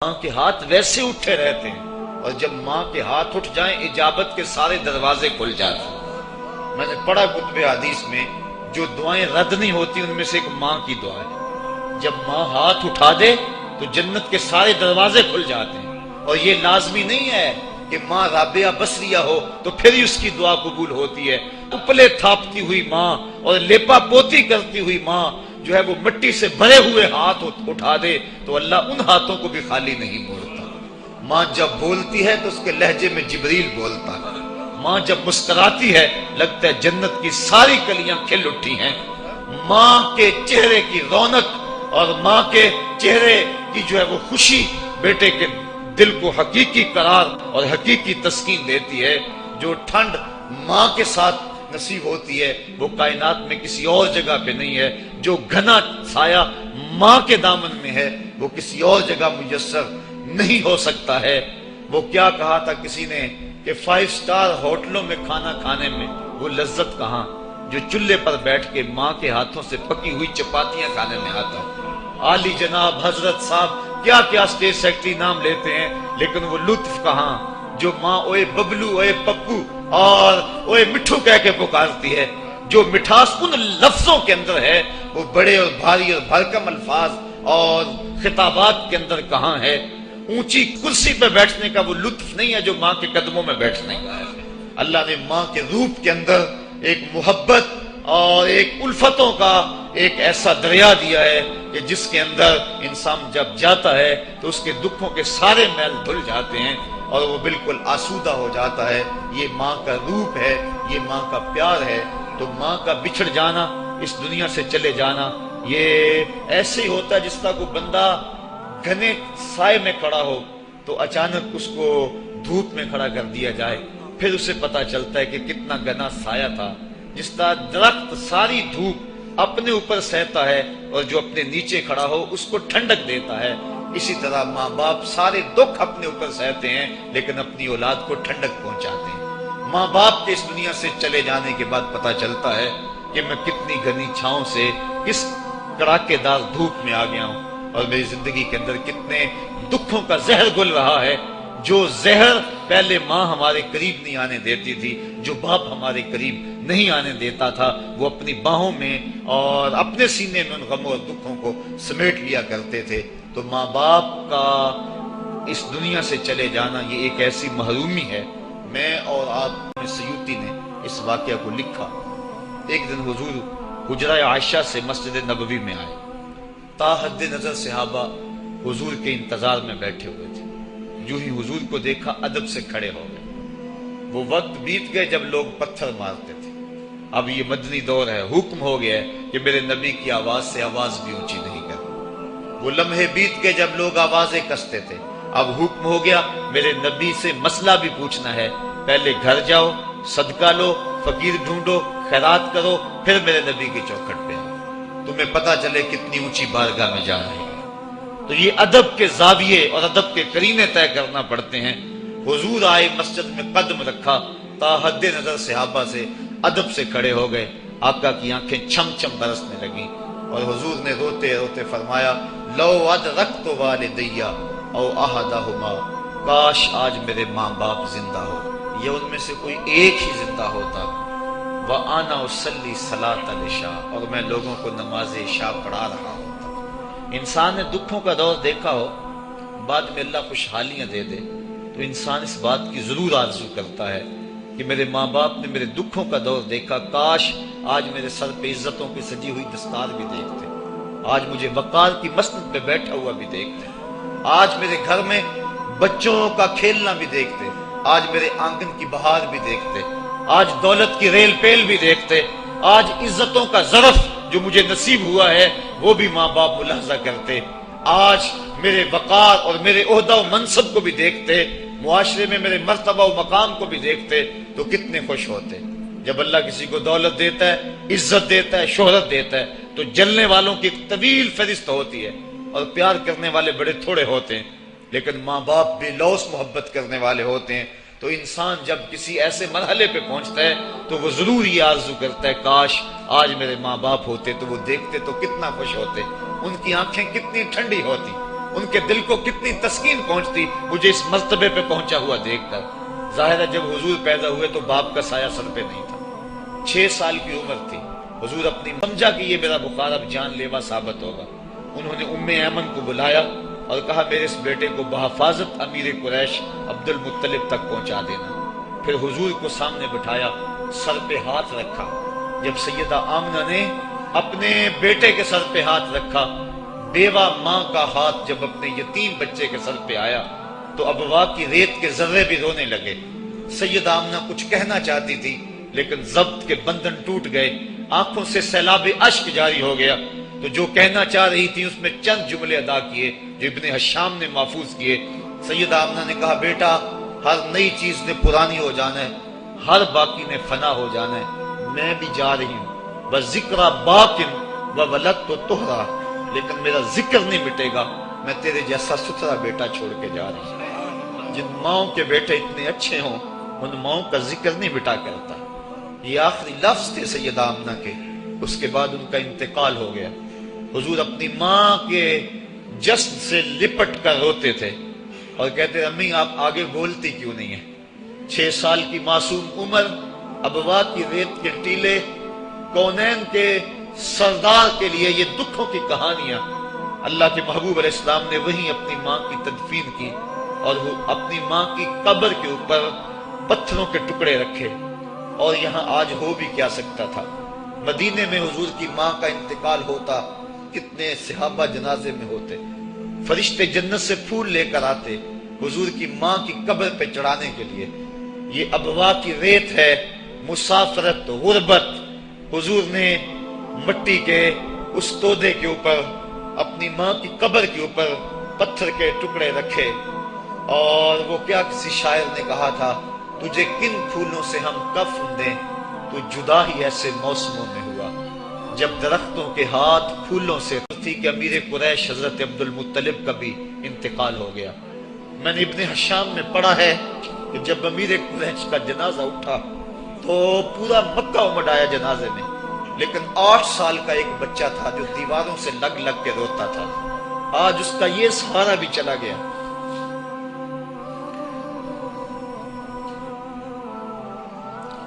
ماں کے ہاتھ ویسے اٹھے رہتے ہیں، اور جب ماں کے ہاتھ اٹھ جائیں اجابت کے سارے دروازے کھل جاتے ہیں۔ میں نے پڑھا کتب حدیث میں جو دعائیں رد نہیں ہوتی ان میں سے ایک ماں کی دعا ہے۔ جب ماں ہاتھ اٹھا دے تو جنت کے سارے دروازے کھل جاتے ہیں، اور یہ لازمی نہیں ہے کہ ماں رابعہ بصریہ ہو تو پھر ہی اس کی دعا قبول ہوتی ہے۔ اپلے تھاپتی ہوئی ماں اور لیپا پوتی کرتی ہوئی ماں جو ہے وہ مٹی سے بھرے ہوئے ہاتھ اٹھا دے تو اللہ ان ہاتھوں کو بھی خالی نہیں موڑتا۔ ماں جب بولتی ہے تو اس کے لہجے میں جبریل بولتا ہے۔ ماں جب مسکراتی ہے لگتا ہے جنت کی ساری کلیاں کھل اٹھی ہیں۔ ماں کے چہرے کی رونق اور ماں کے چہرے کی جو ہے وہ خوشی بیٹے کے دل کو حقیقی قرار اور حقیقی تسکین دیتی ہے۔ جو ٹھنڈ ماں کے ساتھ نصیب ہوتی ہے وہ کائنات میں کسی اور جگہ پہ نہیں ہے۔ جو گھنا سایہ ماں کے دامن میں ہے وہ کسی اور جگہ میسر نہیں ہو سکتا ہے۔ وہ کیا کہا تھا کسی نے کہ 5 سٹار ہوٹلوں میں کھانا کھانے میں وہ لذت کہاں جو چولہے پر بیٹھ کے ماں کے ہاتھوں سے پکی ہوئی چپاتیاں کھانے میں آتا ہے۔ عالی جناب حضرت صاحب کیا کیا اسٹیٹ سیکرٹری نام لیتے ہیں، لیکن وہ لطف کہاں جو ماں اوئے ببلو اوئے پپو اور اوئے مٹھو کہہ کے پکارتی ہے۔ جو مٹھاس ان لفظوں کے اندر ہے وہ بڑے اور بھاری اور بھرکم الفاظ اور خطابات کے اندر کہاں ہے۔ اونچی کرسی پہ بیٹھنے کا وہ لطف نہیں ہے جو ماں کے قدموں میں بیٹھنے کا ہے۔ اللہ نے ماں کے روپ کے اندر ایک محبت اور ایک الفتوں کا ایک ایسا دریا دیا ہے کہ جس کے اندر انسان جب جاتا ہے تو اس کے دکھوں کے سارے میل دھل جاتے ہیں اور وہ بالکل آسودہ ہو جاتا ہے۔ یہ ماں کا روپ ہے، یہ ماں کا پیار ہے۔ تو ماں کا بچھڑ جانا، اس دنیا سے چلے جانا، یہ ایسے ہی ہوتا ہے جس طرح کوئی بندہ گھنے سائے میں کھڑا ہو تو اچانک اس کو دھوپ میں کھڑا کر دیا جائے، پھر اسے پتا چلتا ہے کہ کتنا گھنا سایہ تھا۔ جس طرح درخت ساری دھوپ اپنے اوپر سہتا ہے اور جو اپنے نیچے کھڑا ہو اس کو ٹھنڈک دیتا ہے، اسی طرح ماں باپ سارے دکھ اپنے اوپر سہتے ہیں لیکن اپنی اولاد کو ٹھنڈک پہنچاتے ہیں۔ ماں باپ کے اس دنیا سے چلے جانے کے بعد پتا چلتا ہے کہ میں کتنی گھنی چھاؤں سے کس کڑاکے دار دھوپ میں آ گیا ہوں، اور میری زندگی کے اندر کتنے دکھوں کا زہر گل رہا ہے۔ جو زہر پہلے ماں ہمارے قریب نہیں آنے دیتی تھی، جو باپ ہمارے قریب نہیں آنے دیتا تھا، وہ اپنی باہوں میں اور اپنے سینے میں ان غموں اور دکھوں کو سمیٹ لیا کرتے تھے۔ تو ماں باپ کا اس دنیا سے چلے جانا یہ ایک ایسی محرومی ہے۔ میں اور آپ میں سیوطی نے اس واقعہ کو لکھا۔ ایک دن حضور حجرہ عائشہ سے مسجد نبوی میں آئے، تا حد نظر صحابہ حضور کے انتظار میں بیٹھے ہوئے تھے۔ جو ہی حضور کو دیکھا ادب سے کھڑے ہو گئے۔ وہ وقت بیت گئے جب لوگ پتھر مارتے تھے، اب یہ مدنی دور ہے، حکم ہو گیا ہے کہ میرے نبی کی آواز سے آواز بھی اونچی نہیں کرنی۔ وہ لمحے بیت گئے جب لوگ آوازیں کستے تھے، اب حکم ہو گیا میرے نبی سے مسئلہ بھی پوچھنا ہے، پہلے گھر جاؤ، صدقہ لو، فقیر ڈھونڈو، خیرات کرو، پھر میرے نبی کی چوکھٹ پہ آؤ، تمہیں پتہ چلے کتنی اونچی بارگاہ میں جا رہے ہیں۔ تو یہ ادب کے زاویے اور ادب کے قرینے طے کرنا پڑتے ہیں۔ حضور آئے، مسجد میں قدم رکھا، تا حد نظر صحابہ سے ادب سے کھڑے ہو گئے۔ آقا کی آنکھیں چھم چھم برسنے لگیں اور حضور نے روتے روتے فرمایا، لو ادرکت والدیہ او احدہما، کاش آج میرے ماں باپ زندہ ہو یا ان میں سے کوئی ایک ہی زندہ ہوتا، وَأَنَا أُصَلِّي صَلَاةَ الْعِشَاءِ، اور میں لوگوں کو نماز عشاء پڑھا رہا ہوتا۔ انسان نے دکھوں کا دور دیکھا ہو، بعد میں اللہ خوشحالیاں دے دے تو انسان اس بات کی ضرور آرزو کرتا ہے کہ میرے ماں باپ نے میرے دکھوں کا دور دیکھا، کاش آج میرے سر پہ عزتوں کی سجی ہوئی دستار بھی دیکھتے، آج مجھے وقار کی مسند پہ بیٹھا ہوا بھی دیکھتے، آج میرے گھر میں بچوں کا کھیلنا بھی دیکھتے، آج میرے آنگن کی بہار بھی دیکھتے، آج دولت کی ریل پیل بھی دیکھتے، آج عزتوں کا ظرف جو مجھے نصیب ہوا ہے وہ بھی ماں باپ ملاحظہ کرتے، آج میرے وقار اور میرے عہدہ و منصب کو بھی دیکھتے، معاشرے میں میرے مرتبہ و مقام کو بھی دیکھتے تو کتنے خوش ہوتے۔ جب اللہ کسی کو دولت دیتا ہے، عزت دیتا ہے، شہرت دیتا ہے تو جلنے والوں کی ایک طویل فہرست ہوتی ہے اور پیار کرنے والے بڑے تھوڑے ہوتے ہیں، لیکن ماں باپ بھی لوث محبت کرنے والے ہوتے ہیں۔ تو انسان جب کسی ایسے مرحلے پہ پہنچتا ہے تو وہ ضرور یہ آرزو کرتا ہے، کاش آج میرے ماں باپ ہوتے تو وہ دیکھتے تو کتنا خوش ہوتے، ان کی آنکھیں کتنی ٹھنڈی ہوتی۔ ان کے دل کو کتنی تسکین پہنچتی مجھے اس مرتبے پہ پہنچا ہوا دیکھ کر۔ ظاہر ہے جب حضور پیدا ہوئے تو باپ کا سایہ سر پہ نہیں تھا، 6 سال کی عمر تھی۔ حضور اپنی سمجھا کہ یہ میرا بخار اب جان لیوا ثابت ہوگا۔ انہوں نے ام ایمن کو بلایا اور کہا میرے اس بیٹے کو بحفاظت امیر قریش عبد المطلب تک پہنچا دینا۔ پھر حضور کو سامنے بٹھایا، سر پہ ہاتھ رکھا۔ جب سیدہ آمنہ نے اپنے بیٹے کے سر پہ ہاتھ رکھا، بیوہ ماں کا ہاتھ جب اپنے یتیم بچے کے سر پہ آیا تو ابوا کی ریت کے ذرے بھی رونے لگے۔ سیدہ آمنہ کچھ کہنا چاہتی تھی لیکن ضبط کے بندھن ٹوٹ گئے، آنکھوں سے سیلاب اشک جاری ہو گیا، تو جو کہنا چاہ رہی تھی اس میں چند جملے ادا کیے جو ابن حشام نے محفوظ کیے۔ سیدہ آمنہ نے کہا بیٹا ہر نئی چیز نے پرانی ہو جانا ہے، ہر باقی نے فنا ہو جانا ہے، میں بھی جا رہی ہوں، بس ذکر باقٍ وولدت طہرا، لیکن میرا ذکر نہیں مٹے گا، میں تیرے جیسا ستھرا بیٹا چھوڑ کے جا رہی ہوں۔ جن ماؤں کے بیٹے اتنے اچھے ہوں ان ماؤں کا ذکر نہیں مٹا کرتا۔ یہ آخری لفظ تھے سیدہ آمنہ کے، اس کے بعد ان کا انتقال ہو گیا۔ حضور اپنی ماں کے جسد سے لپٹ کر روتے تھے اور کہتے امی آپ آگے بولتی کیوں نہیں ہیں؟ 6 سال کی معصوم عمر، ابوا کی ریت کے ٹیلے، کونین کے سردار کے لیے یہ دکھوں کی کہانیاں۔ اللہ کے محبوب علیہ السلام نے وہیں اپنی ماں کی تدفین کی اور وہ اپنی ماں کی قبر کے اوپر پتھروں کے ٹکڑے رکھے، اور یہاں آج ہو بھی کیا سکتا تھا۔ مدینے میں حضور کی ماں کا انتقال ہوتا، کتنے صحابہ جنازے میں ہوتے، فرشتے جنت سے پھول لے کر آتے حضور کی ماں کی قبر پہ چڑھانے کے لیے۔ یہ ابوا کی ریت ہے، مسافرت، غربت۔ حضور نے مٹی کے اس تودے کے اوپر اپنی ماں کی قبر کے اوپر پتھر کے ٹکڑے رکھے، اور وہ کیا کسی شاعر نے کہا تھا تجھے کن پھولوں سے ہم کفن دیں، تو جدا ہی ایسے موسموں میں ہوا جب درختوں کے ہاتھ پھولوں سے تھی کہ امیر قریش حضرت عبد المطلب کا بھی انتقال ہو گیا۔ میں نے ابن حشام میں پڑھا ہے کہ جب امیر قریش کا جنازہ اٹھا تو پورا مکہ امڈ آیا جنازے میں، لیکن 8 سال کا ایک بچہ تھا جو دیواروں سے لگ لگ کے روتا تھا۔ آج اس کا یہ سہارا بھی چلا گیا۔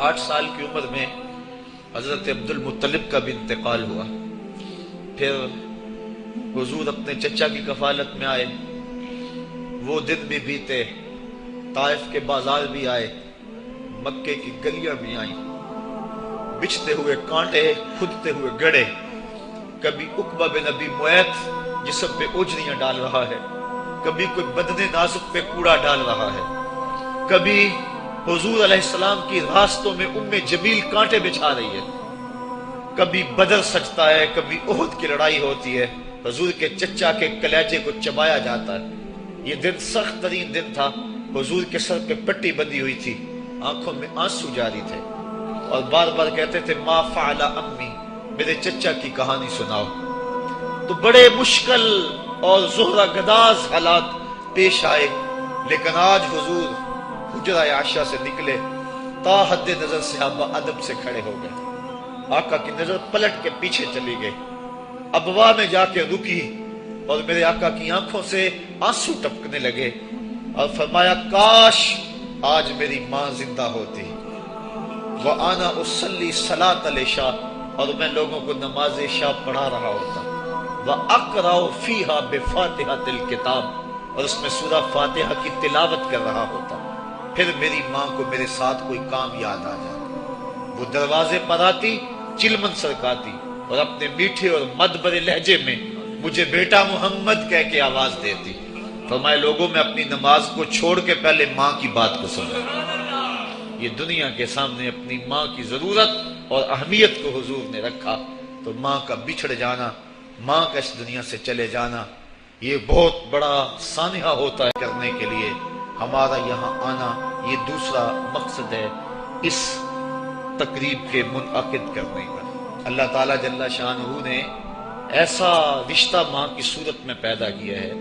8 سال کی عمر میں حضرت عبد المطلب کا بھی انتقال ہوا۔ پھر حضور اپنے چچا کی کفالت میں آئے، وہ دن بھی بیتے، طائف کے بازار بھی آئے، مکے کی گلیاں بھی آئیں، بچھتے ہوئے کانٹے، کھدتے ہوئے گڑے۔ کبھی عقبہ بن ابی معیط جسم پہ اوجریاں ڈال رہا ہے، کبھی کوئی بدن نازک پہ کوڑا ڈال رہا ہے، کبھی حضور علیہ السلام کی راستوں میں ام جمیل کانٹے بچھا رہی ہے، کبھی بدر سجتا ہے، کبھی احد کی لڑائی ہوتی ہے، حضور کے چچا کے کلیجے کو چبایا جاتا ہے۔ یہ دن سخت ترین دن تھا۔ حضور کے سر پہ پٹی بندھی ہوئی تھی، آنکھوں میں آنسو جاری تھے، اور بار بار کہتے تھے ما فعل امی، میرے چچا کی کہانی سناؤ۔ تو بڑے مشکل اور زہرہ گداز حالات پیش آئے، لیکن آج حضور حجرہ عائشہ سے نکلے، تا حد نظر صحابہ ادب سے کھڑے ہو گئے، آقا کی نظر پلٹ کے پیچھے چلی گئی، ابوا میں جا کے رکی، اور میرے آقا کی آنکھوں سے آنسو ٹپکنے لگے، اور فرمایا کاش آج میری ماں زندہ ہوتی، وَأَنَا أُصَلِّي صَلَاةَ الْعِشَاء، اور میں لوگوں کو نماز عشاء پڑھا رہا ہوتا، وَأَقْرَأُ فِيهَا بِفَاتِحَةِ الْكِتَابِ، اور اس میں سورہ فاتحہ کی تلاوت کر رہا ہوتا۔ پھر میری ماں کو میرے ساتھ کوئی کام یاد آ جاتا، وہ دروازے پر آتی، چلمن سرکاتی، اور اپنے میٹھے اور مدبر لہجے میں مجھے بیٹا محمد کہہ کے آواز دیتی۔ فرمائے لوگوں میں اپنی نماز کو چھوڑ کے پہلے ماں کی بات کو سنا۔ یہ دنیا کے سامنے اپنی ماں کی ضرورت اور اہمیت کو حضور نے رکھا، تو ماں کا بچھڑ جانا، ماں کا اس دنیا سے چلے جانا، یہ بہت بڑا سانحہ ہوتا ہے کرنے کے لیے۔ ہمارا یہاں آنا یہ دوسرا مقصد ہے اس تقریب کے منعقد کرنے کا۔ اللہ تعالیٰ جل شانہ نے ایسا رشتہ ماں کی صورت میں پیدا کیا ہے،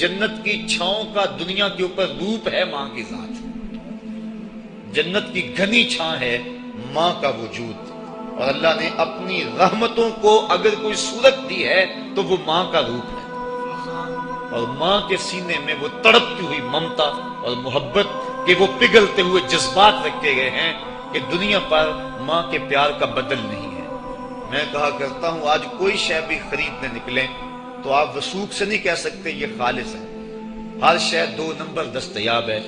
جنت کی چھاؤں کا دنیا کے اوپر روپ ہے ماں کی ذات، جنت کی گھنی چھاں ہے ماں کا وجود، اور اللہ نے اپنی رحمتوں کو اگر کوئی صورت دی ہے تو وہ ماں کا روپ ہے۔ اور ماں کے سینے میں وہ تڑپتی ہوئی ممتا اور محبت کے وہ پگھلتے ہوئے جذبات رکھے گئے ہیں کہ دنیا پر ماں کے پیار کا بدل نہیں ہے۔ میں کہا کرتا ہوں آج کوئی شے بھی خریدنے نکلیں تو آپ وثوق سے نہیں کہہ سکتے یہ خالص ہے۔ ہر شے 2 نمبر دستیاب ہے،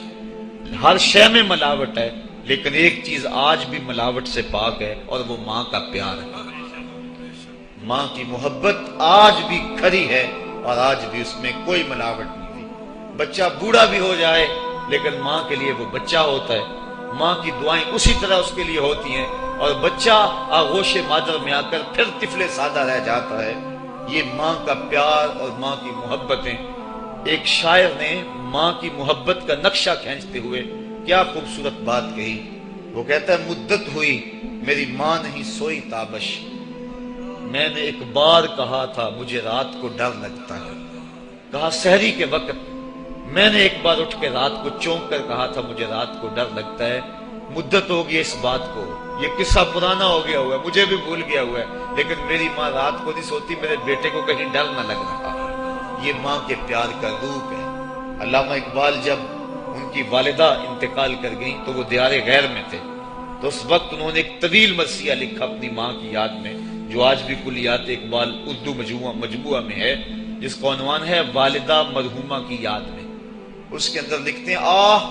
ہر شے میں ملاوٹ ہے، لیکن ایک چیز آج بھی ملاوٹ سے پاک ہے اور وہ ماں کا پیار ہے۔ ماں کی محبت آج بھی کھری ہے اور آج بھی اس میں کوئی ملاوٹ نہیں ہوئی۔ بچہ بوڑھا بھی ہو جائے لیکن ماں کے لیے وہ بچہ ہوتا ہے، ماں کی دعائیں اسی طرح اس کے لیے ہوتی ہیں، اور بچہ آغوش مادر میں آ کر پھر طفل سادہ رہ جاتا ہے۔ یہ ماں کا پیار اور ماں کی محبتیں۔ ایک شاعر نے ماں کی محبت کا نقشہ کھینچتے ہوئے کیا خوبصورت بات کہی۔ وہ کہتا ہے مدت ہوئی میری ماں نہیں سوئی تابش، میں نے ایک بار کہا تھا مجھے رات کو ڈر لگتا ہے۔ کہا سحری کے وقت میں نے ایک بار اٹھ کے رات کو چونک کر کہا تھا مجھے رات کو ڈر لگتا ہے۔ مدت ہوگی اس بات کو، یہ قصہ پرانا ہو گیا ہوا ہے، مجھے بھی بھول گیا ہوا ہے، لیکن میری ماں رات کو نہیں سوتی، میرے بیٹے کو کہیں ڈر نہ لگ رہا۔ یہ ماں کے پیار کا روپ ہے۔ علامہ اقبال جب ان کی والدہ انتقال کر گئیں تو وہ دیار غیر میں تھے، تو اس وقت انہوں نے ایک طویل مرثیہ لکھا اپنی ماں کی یاد میں، جو آج بھی کلیات اقبال اردو مجموعہ میں ہے، جس کا عنوان ہے والدہ مرحومہ کی یاد میں۔ اس کے اندر لکھتے ہیں آہ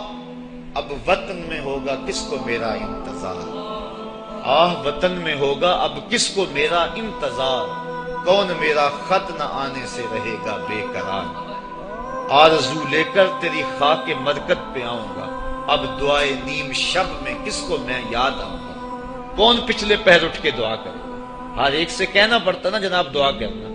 اب وطن میں ہوگا کس کو میرا انتظار، آہ وطن میں ہوگا اب کس کو میرا انتظار، کون میرا خط نہ آنے سے رہے گا بے قرار، آرزو لے کر تیری خاک مرکت پہ آؤں گا، اب دعائے نیم شب میں کس کو میں یاد آؤں گا، کون پچھلے پہر اٹھ کے دعا کرے گا۔ ہر ایک سے کہنا پڑتا نا جناب دعا کرنا،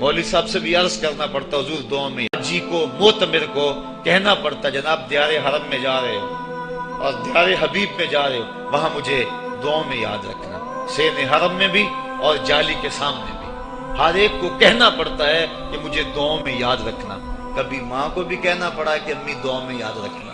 مولوی صاحب سے بھی عرض کرنا پڑتا حضور دعا میں، حجی کو معتمر کو کہنا پڑتا جناب دیار حرم میں جا رہے ہو اور دیار حبیب میں جا رہے ہو، وہاں مجھے دعاؤں میں یاد رکھنا، سین حرم میں بھی اور جالی کے سامنے بھی۔ ہر ایک کو کہنا پڑتا ہے کہ مجھے دعاؤں میں یاد رکھنا۔ کبھی ماں کو بھی کہنا پڑا کہ امی دعاؤں میں یاد رکھنا۔